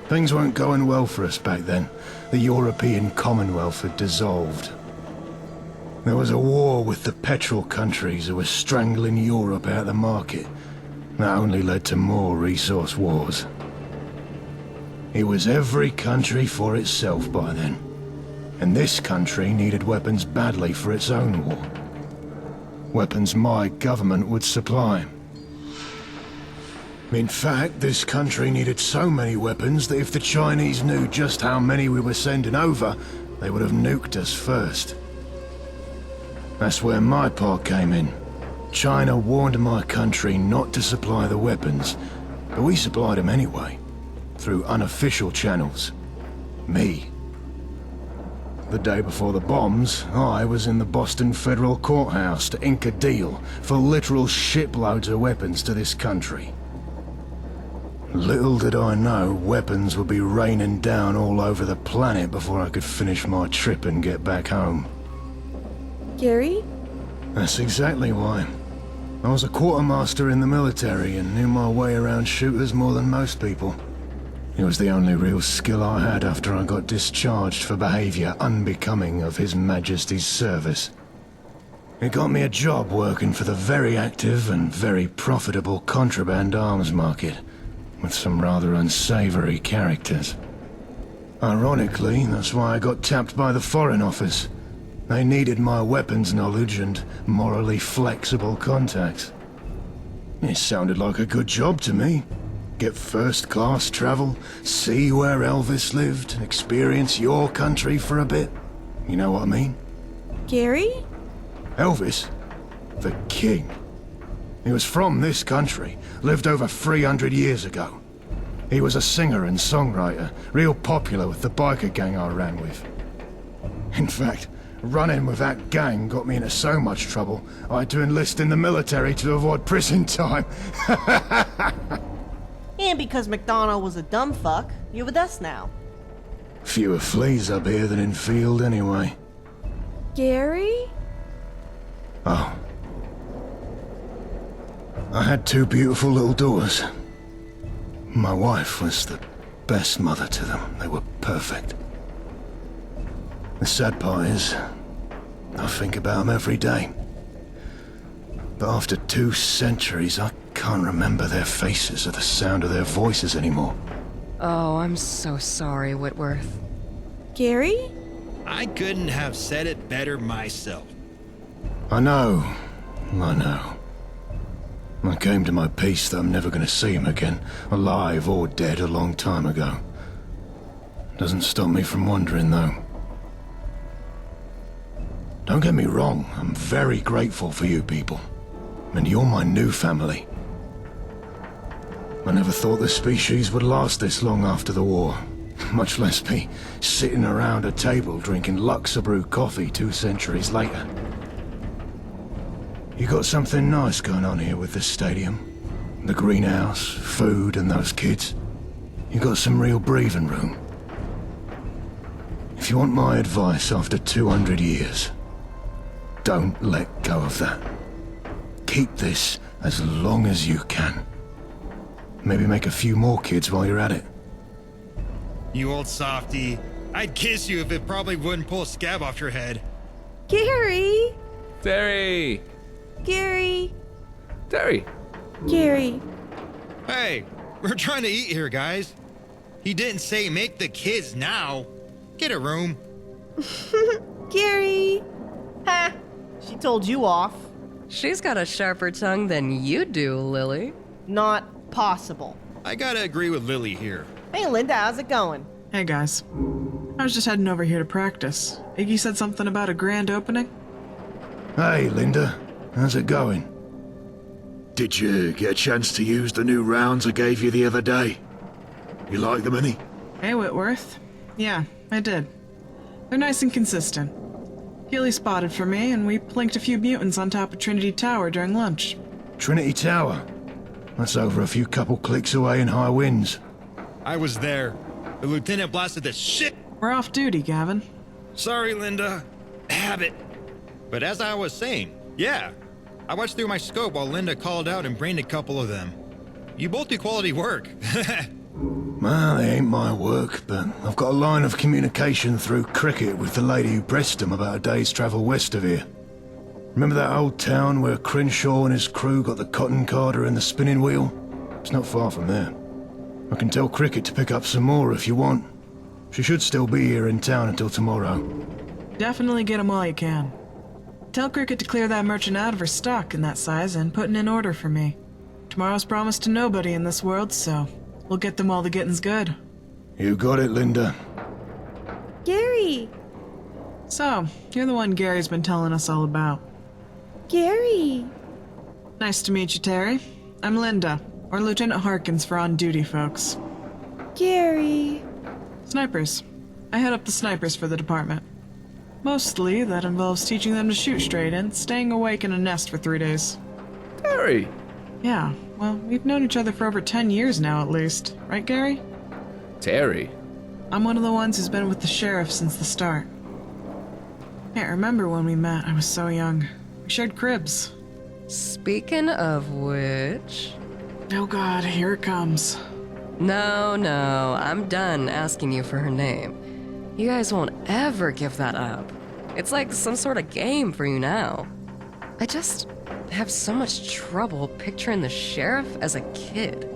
Things weren't going well for us back then. The European Commonwealth had dissolved. There was a war with the petrol countries who were strangling Europe out of the market. That only led to more resource wars. It was every country for itself by then. And this country needed weapons badly for its own war. Weapons my government would supply. In fact, this country needed so many weapons that if the Chinese knew just how many we were sending over, they would have nuked us first. That's where my part came in. China warned my country not to supply the weapons, but we supplied them anyway, through unofficial channels. Me. The day before the bombs, I was in the Boston Federal Courthouse to ink a deal for literal shiploads of weapons to this country. Little did I know weapons would be raining down all over the planet before I could finish my trip and get back home.
Gary?
That's exactly why. I was a quartermaster in the military and knew my way around shooters more than most people. It was the only real skill I had after I got discharged for behavior unbecoming of His Majesty's service. It got me a job working for the very active and very profitable contraband arms market, with some rather unsavory characters. Ironically, that's why I got tapped by the Foreign Office. They needed my weapons knowledge and morally flexible contacts. It sounded like a good job to me. Get first-class travel, see where Elvis lived, experience your country for a bit. You know what I mean?
Gary?
Elvis? The king. He was from this country, lived over 300 years ago. He was a singer and songwriter, real popular with the biker gang I ran with. In fact, running with that gang got me into so much trouble, I had to enlist in the military to avoid prison time.
And because McDonald was a dumb fuck, you're with us now.
Fewer fleas up here than in field anyway.
Gary?
Oh. I had two beautiful little daughters. My wife was the best mother to them. They were perfect. The sad part is, I think about them every day. But after 2 centuries, I can't remember their faces or the sound of their voices anymore.
Oh, I'm so sorry, Whitworth.
Gary?
I couldn't have said it better myself.
I know. I came to my peace that I'm never going to see him again, alive or dead, a long time ago. Doesn't stop me from wondering, though. Don't get me wrong, I'm very grateful for you people. And you're my new family. I never thought the species would last this long after the war, much less be sitting around a table drinking Luxabrew coffee 2 centuries later. You got something nice going on here with this stadium. The greenhouse, food, and those kids. You got some real breathing room. If you want my advice after 200 years, don't let go of that. Keep this as long as you can. Maybe make a few more kids while you're at it.
You old softy. I'd kiss you if it probably wouldn't pull a scab off your head.
Gary?
Terry!
Gary?
Terry!
Gary?
Hey, we're trying to eat here, guys. He didn't say make the kids now. Get a room.
Gary?
Ha! She told you off.
She's got a sharper tongue than you do, Lily.
Not possible.
I gotta agree with Lily here.
Hey, Linda, how's it going?
Hey guys. I was just heading over here to practice. Iggy said something about a grand opening?
Hey, Linda. How's it going? Did you get a chance to use the new rounds I gave you the other day? You like them any?
Hey, Whitworth. Yeah, I did. They're nice and consistent. Healy spotted for me, and we plinked a few mutants on top of Trinity Tower during lunch.
Trinity Tower? That's over a few couple clicks away in high winds.
I was there. The lieutenant blasted the shit.
We're off duty, Gavin.
Sorry, Linda. Habit. But as I was saying, yeah. I watched through my scope while Linda called out and brained a couple of them. You both do quality work.
Well, they ain't my work, but I've got a line of communication through Cricket with the lady who pressed him about a day's travel west of here. Remember that old town where Crenshaw and his crew got the cotton carter and the spinning wheel? It's not far from there. I can tell Cricket to pick up some more if you want. She should still be here in town until tomorrow.
Definitely get 'em while you can. Tell Cricket to clear that merchant out of her stock in that size and put in an order for me. Tomorrow's promised to nobody in this world, so we'll get them while the getting's good.
You got it, Linda.
Gary!
So, you're the one Gary's been telling us all about.
Gary!
Nice to meet you, Terry. I'm Linda, or Lieutenant Harkins for on-duty folks.
Gary!
Snipers. I head up the snipers for the department. Mostly, that involves teaching them to shoot straight and staying awake in a nest for 3 days.
Terry!
Yeah, well, we've known each other for over 10 years now at least. Right, Gary?
Terry.
I'm one of the ones who's been with the sheriff since the start. Can't remember when we met, I was so young. We shared cribs.
Speaking of which...
Oh god, here it comes.
No, I'm done asking you for her name. You guys won't ever give that up. It's like some sort of game for you now. I just have so much trouble picturing the sheriff as a kid.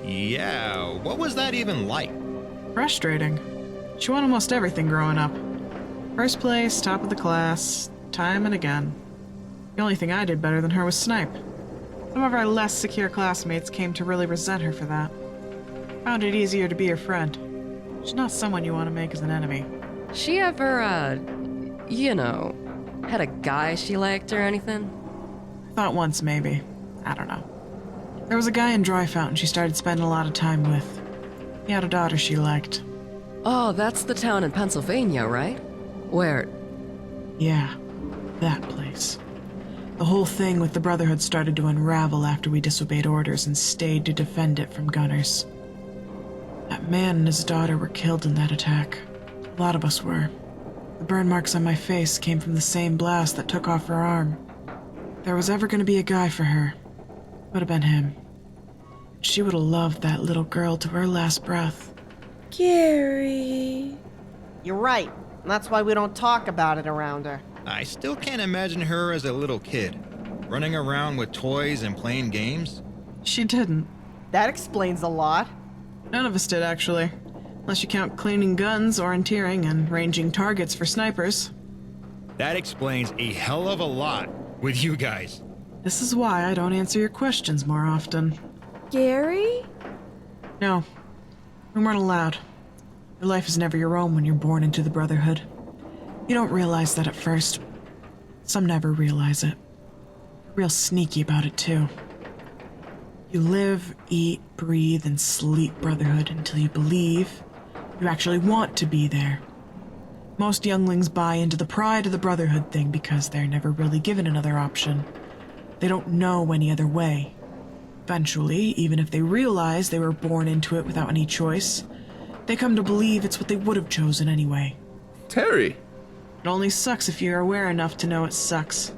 Yeah, what was that even like?
Frustrating. She won almost everything growing up. First place, top of the class, time and again. The only thing I did better than her was snipe. Some of our less secure classmates came to really resent her for that. Found it easier to be her friend. She's not someone you want to make as an enemy.
She ever, had a guy she liked or anything?
Thought once, maybe. I don't know. There was a guy in Dry Fountain she started spending a lot of time with. He had a daughter she liked.
Oh, that's the town in Pennsylvania, right? Where?
Yeah, that place. The whole thing with the Brotherhood started to unravel after we disobeyed orders and stayed to defend it from gunners. That man and his daughter were killed in that attack. A lot of us were. The burn marks on my face came from the same blast that took off her arm. If there was ever going to be a guy for her, it would have been him. She would have loved that little girl to her last breath.
Gary...
You're right. And that's why we don't talk about it around her.
I still can't imagine her as a little kid, running around with toys and playing games.
She didn't.
That explains a lot.
None of us did, actually. Unless you count cleaning guns, orienteering, and ranging targets for snipers.
That explains a hell of a lot with you guys.
This is why I don't answer your questions more often.
Gary?
No. We weren't allowed. Your life is never your own when you're born into the Brotherhood. You don't realize that at first. Some never realize it. They're real sneaky about it, too. You live, eat, breathe, and sleep Brotherhood until you believe you actually want to be there. Most younglings buy into the pride of the Brotherhood thing because they're never really given another option. They don't know any other way. Eventually, even if they realize they were born into it without any choice, they come to believe it's what they would have chosen anyway.
Terry!
It only sucks if you're aware enough to know it sucks.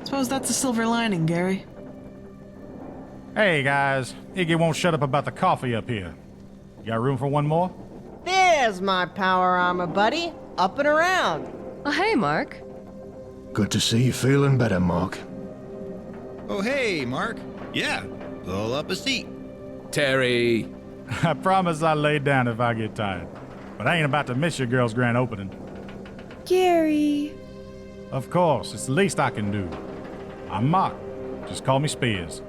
Suppose that's a silver lining, Gary.
Hey guys, Iggy won't shut up about the coffee up here. You got room for one more?
There's my power armor, buddy. Up and around.
Oh, hey, Mark.
Good to see you feeling better, Mark.
Oh, hey, Mark. Yeah, pull up a seat.
Terry!
I promise I'll lay down if I get tired. But I ain't about to miss your girl's grand opening.
Gary...
Of course, it's the least I can do. I'm Mark. Just call me Spears.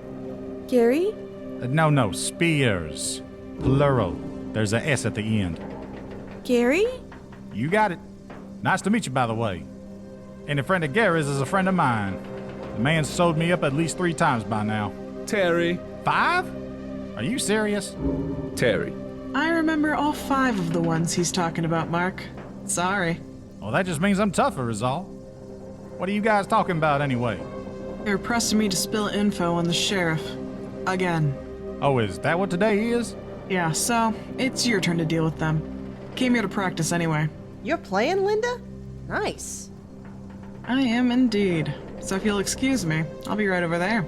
Gary?
No, Spears. Plural. There's a S at the end.
Gary?
You got it. Nice to meet you, by the way. And a friend of Gary's is a friend of mine. The man's sold me up at least 3 times by now.
Terry!
5? Are you serious?
Terry.
I remember all 5 of the ones he's talking about, Mark. Sorry.
Well, that just means I'm tougher, is all. What are you guys talking about, anyway?
They were pressing me to spill info on the sheriff. Again.
Oh, is that what today is?
Yeah, so, it's your turn to deal with them. Came here to practice anyway.
You're playing, Linda? Nice.
I am indeed. So if you'll excuse me, I'll be right over there.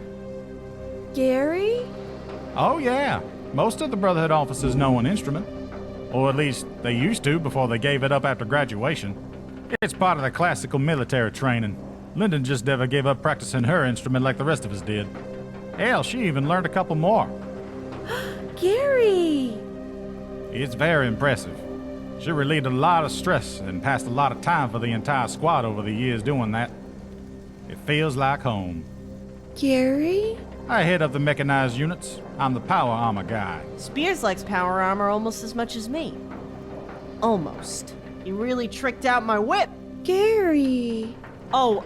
Gary?
Oh, yeah. Most of the Brotherhood officers know an instrument. Or at least they used to before they gave it up after graduation. It's part of the classical military training. Lyndon just never gave up practicing her instrument like the rest of us did. Hell, she even learned a couple more.
Gary!
It's very impressive. She relieved a lot of stress and passed a lot of time for the entire squad over the years doing that. It feels like home.
Gary?
I head up the mechanized units. I'm the power armor guy.
Spears likes power armor almost as much as me. Almost. He really tricked out my whip.
Gary!
Oh,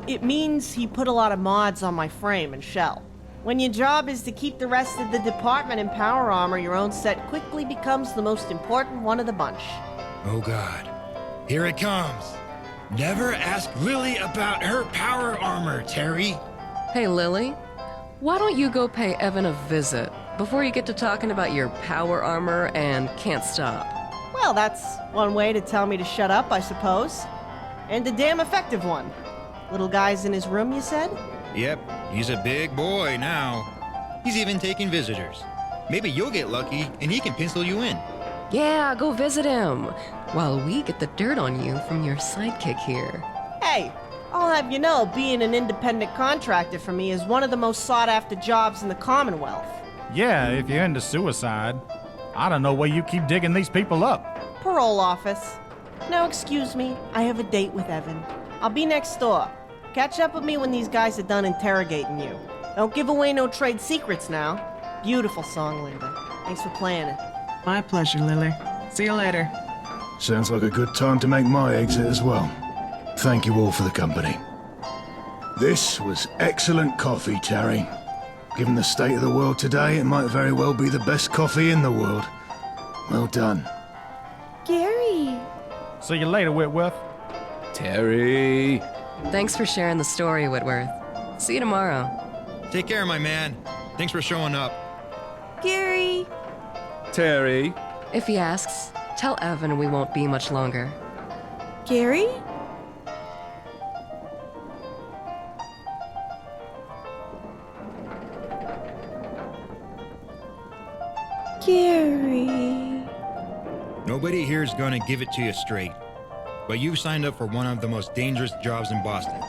it means he put a lot of mods on my frame and shell. When your job is to keep the rest of the department in power armor, your own set quickly becomes the most important one of the bunch.
Oh god. Here it comes. Never ask Lily about her power armor, Terry.
Hey, Lily, why don't you go pay Evan a visit before you get to talking about your power armor and can't stop?
Well, that's one way to tell me to shut up, I suppose. And a damn effective one. Little guy's in his room, you said?
Yep, he's a big boy now. He's even taking visitors. Maybe you'll get lucky and he can pencil you in.
Yeah, go visit him while we get the dirt on you from your sidekick here.
Hey, I'll have you know, being an independent contractor for me is one of the most sought-after jobs in the Commonwealth.
Yeah, if you're into suicide. I don't know where you keep digging these people up.
Parole office. No, excuse me, I have a date with Evan. I'll be next door. Catch up with me when these guys are done interrogating you. Don't give away no trade secrets now. Beautiful song, Linda. Thanks for playing it.
My pleasure, Lily. See you later.
Sounds like a good time to make my exit as well. Thank you all for the company. This was excellent coffee, Terry. Given the state of the world today, it might very well be the best coffee in the world. Well done.
Gary!
See you later, Whitworth.
Terry.
Thanks for sharing the story, Whitworth. See you tomorrow.
Take care, my man. Thanks for showing up.
Gary!
Terry.
If he asks, tell Evan we won't be much longer.
Gary? Gary.
Nobody here is gonna give it to you straight. But you've signed up for one of the most dangerous jobs in Boston.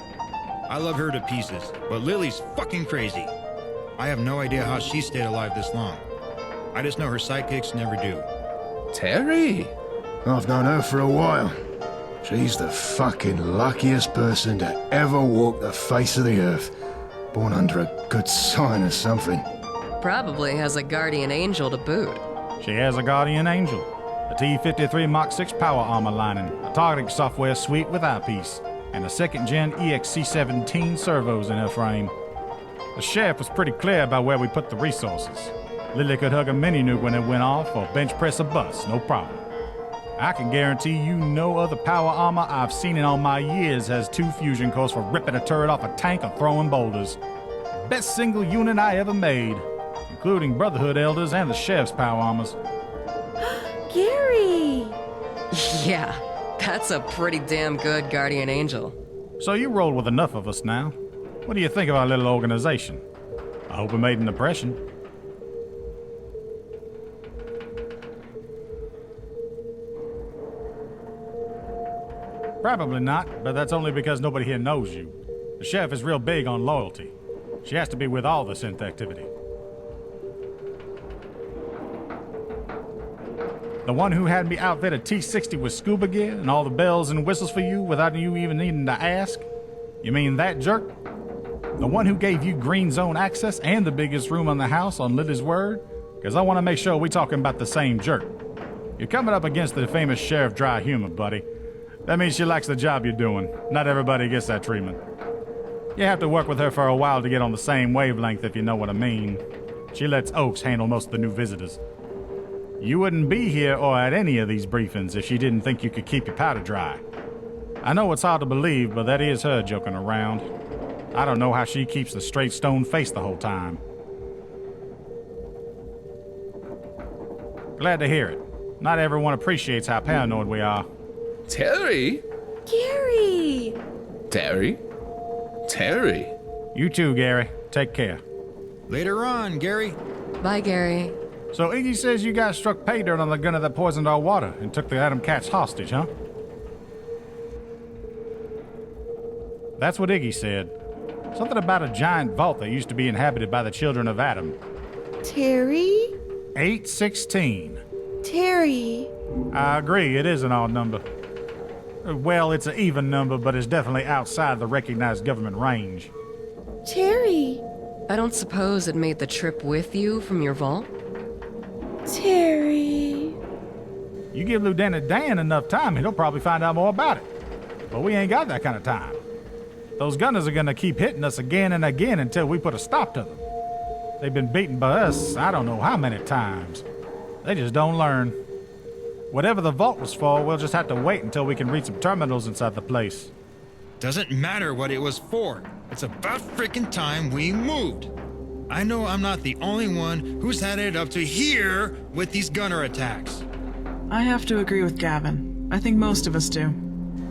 I love her to pieces, but Lily's fucking crazy. I have no idea how she stayed alive this long. I just know her sidekicks never do.
Terry.
I've known her for a while. She's the fucking luckiest person to ever walk the face of the earth. Born under a good sign or something.
Probably has a guardian angel to boot.
She has a guardian angel, a T-53 Mach 6 power armor lining, a targeting software suite with eyepiece, and a second-gen EXC-17 servos in her frame. The sheriff was pretty clear about where we put the resources. Lily could hug a mini-nuke when it went off or bench press a bus, no problem. I can guarantee you no other power armor I've seen in all my years has 2 fusion cores for ripping a turret off a tank or throwing boulders. Best single unit I ever made, including Brotherhood elders and the sheriff's power armors.
Gary!
Yeah, that's a pretty damn good guardian angel.
So you rolled with enough of us now. What do you think of our little organization? I hope it made an impression. Probably not, but that's only because nobody here knows you. The sheriff is real big on loyalty. She has to be with all the synth activity. The one who had me outfit a T-60 with scuba gear and all the bells and whistles for you without you even needing to ask? You mean that jerk? The one who gave you green zone access and the biggest room in the house on Lily's word? Because I want to make sure we're talking about the same jerk. You're coming up against the famous Sheriff Dry Humor, buddy. That means she likes the job you're doing. Not everybody gets that treatment. You have to work with her for a while to get on the same wavelength, if you know what I mean. She lets Oaks handle most of the new visitors. You wouldn't be here or at any of these briefings if she didn't think you could keep your powder dry. I know it's hard to believe, but that is her joking around. I don't know how she keeps the straight stone face the whole time. Glad to hear it. Not everyone appreciates how paranoid we are.
Terry?
Gary!
Terry? Terry?
You too, Gary. Take care.
Later on, Gary.
Bye, Gary.
So Iggy says you guys struck pay dirt on the gunner that poisoned our water and took the Adam cats hostage, huh? That's what Iggy said. Something about a giant vault that used to be inhabited by the children of Adam.
Terry?
816.
Terry.
I agree, it is an odd number. Well, it's an even number, but it's definitely outside the recognized government range.
Terry.
I don't suppose it made the trip with you from your vault?
Terry.
You give Lieutenant Dan enough time, he'll probably find out more about it. But we ain't got that kind of time. Those gunners are gonna keep hitting us again and again until we put a stop to them. They've been beaten by us I don't know how many times. They just don't learn. Whatever the vault was for, we'll just have to wait until we can reach some terminals inside the place.
Doesn't matter what it was for. It's about freaking time we moved. I know I'm not the only one who's had it up to here with these gunner attacks.
I have to agree with Gavin. I think most of us do.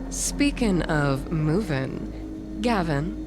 Speaking of moving, Gavin,